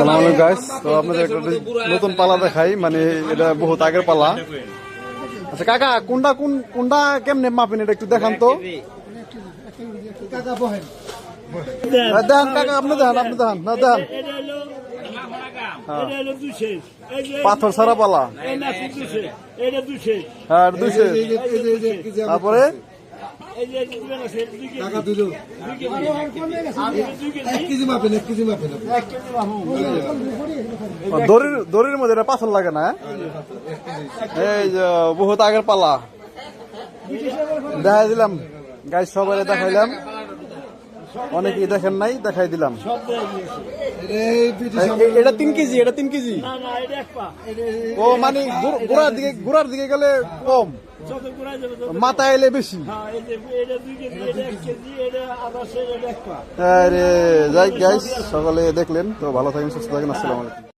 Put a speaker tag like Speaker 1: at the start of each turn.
Speaker 1: আসসালামু আলাইকুম গাইস। তো আপনাদের একটা নতুন পালা দেখাই, মানে এটা বহুত আগের পালা। আচ্ছা কাকা, কোনটা কেমনে মাপেন এটা একটু দেখান তো। দেখান কাকা, আপনি দেখান না দেখান। পাথর ছাড়া পালা, হ্যাঁ 200। তারপরে দড়ির মধ্যে এটা পাথর লাগে না। এই যে বহুত আগের পালা দেখাই দিলাম গাইস, সবাই দেখাইলাম, অনেকেই দেখেন নাই, দেখাই দিলাম। এটা 3 কেজি, এটা 3 কেজি। ও মানে গোড়ার দিকে গেলে কম, মাথায় এলে বেশি। আরে যাই গাইস, সকালে দেখলেন তো, ভালো থাকেন, সুস্থ থাকেন, আসসালামু আলাইকুম।